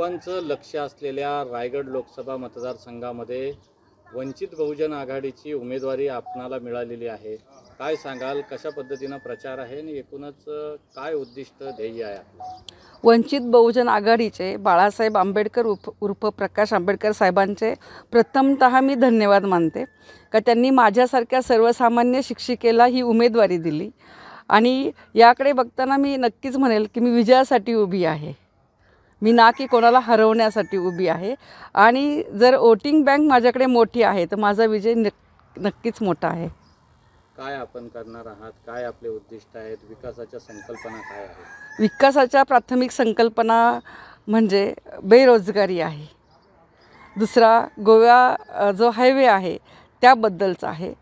सर्वांचं लक्ष असलेल्या रायगड लोकसभा मतदारसंघामध्ये वंचित बहुजन आघाडीची उमेदवारी आपणाला मिळालेली आहे। काय सांगाल, कशा पद्धतीने प्रचार आहे आणि एकूणच काय उद्दिष्ट ध्येय आहे आपलं? वंचित बहुजन आघाडीचे बाळासाहेब आंबेडकर उर्फ प्रकाश आंबेडकर साहेबांचे प्रथमतः मी धन्यवाद मानते का त्यांनी माझ्यासारख्या सर्वसामान्य शिक्षिकेला ही उमेदवारी दिली। आणि याकडे बघताना मी नक्कीच म्हणेल की मी विजयासाठी उभी आहे, मी ना की कोणाला हरवण्यासाठी उभी आहे। आणि जर वोटिंग बँक माझ्याकडे मोठी आहे तर माझा विजय नक्कीच मोठा आहे। काय आपण करणार आहात, काय आपले उद्दिष्ट आहेत, विकासाच्या संकल्पना काय आहेत? विकासाच्या प्राथमिक संकल्पना म्हणजे बेरोजगारी आहे, दुसरा गोवा जो हायवे आहे त्याबद्दलचा आहे,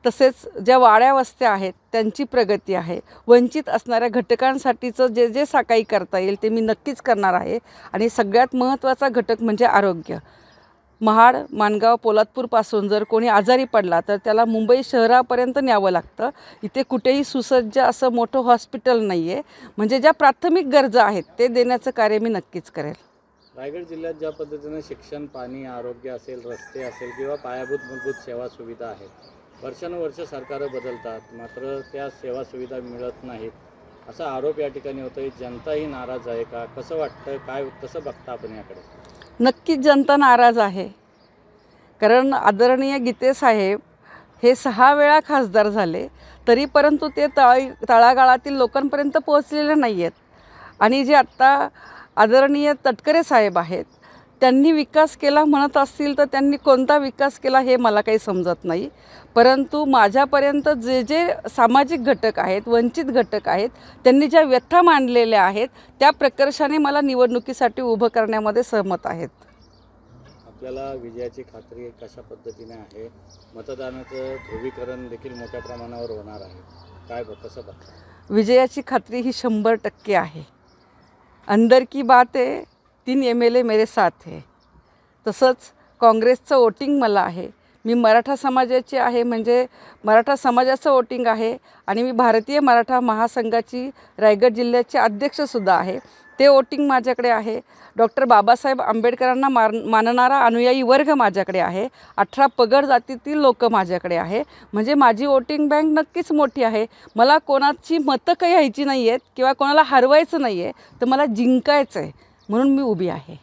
तसेच ज्या वाड्या वस्त्या आहेत त्यांची प्रगती आहे, वंचित असणाऱ्या घटकांसाठीचं जे जे काही करता येईल ते मी नक्कीच करणार आहे। आणि सगळ्यात महत्त्वाचा घटक म्हणजे आरोग्य। महाड, माणगाव, पोलादपूरपासून जर कोणी आजारी पडला तर त्याला मुंबई शहरापर्यंत न्यावं लागतं। इथे कुठेही सुसज्ज असं मोठं हॉस्पिटल नाही आहे, म्हणजे ज्या प्राथमिक गरजा आहेत ते देण्याचं कार्य मी नक्कीच करेल। रायगड जिल्ह्यात ज्या पद्धतीने शिक्षण, पाणी, आरोग्य असेल, रस्ते असेल किंवा पायाभूत मूलभूत सेवा सुविधा आहेत, वर्षानुवर्ष सरकारं बदलतात मात्र त्या सेवा सुविधा मिळत नाहीत, असा आरोप या ठिकाणी होतोय। जनताही नाराज आहे का, कसं वाटतं, काय कसं बघता आपण याकडे? नक्कीच जनता नाराज आहे, कारण आदरणीय गीते साहेब हे 6 वेळा खासदार झाले तरी परंतु ते तळागाळातील लोकांपर्यंत पोहोचलेले नाही आहेत। आणि जे आत्ता आदरणीय तटकरे साहेब आहेत त्यांनी विकास केला म्हणत असतील तर त्यांनी कोणता विकास केला हे मला काही समजत नाही, परंतु माझ्यापर्यंत जे जे सामाजिक घटक आहेत, वंचित घटक आहेत, त्यांनी ज्या व्यथा मांडलेल्या आहेत त्या प्रकर्षाने मला निवडणुकीसाठी उभं करण्यामध्ये सहमत आहेत। आपल्याला विजयाची खात्री कशा पद्धतीने आहे? मतदानाचं ध्रुवीकरण देखील मोठ्या प्रमाणावर होणार आहे, काय कसं बघता? विजयाची खात्री ही 100% आहे। अंदर की बात है, 3 MLA मेरे साथ है। तसंच काँग्रेसचं वोटिंग मला आहे, मी मराठा समाजाची आहे, म्हणजे मराठा समाजाचं वोटिंग आहे। आणि मी भारतीय मराठा महासंघाची रायगड जिल्ह्याचे अध्यक्षसुद्धा आहे, ते वोटिंग माझ्याकडे आहे। डॉक्टर बाबासाहेब आंबेडकरांना मानणारा अनुयायी वर्ग माझ्याकडे आहे, 18 पगड जातीतील लोक माझ्याकडे आहे, म्हणजे माझी वोटिंग बँक नक्कीच मोठी आहे। मला कोणाची मतं काही घ्यायची नाही आहेत किंवा कोणाला हरवायचं नाही आहे, तर मला जिंकायचं आहे, म्हणून मी उभी आहे।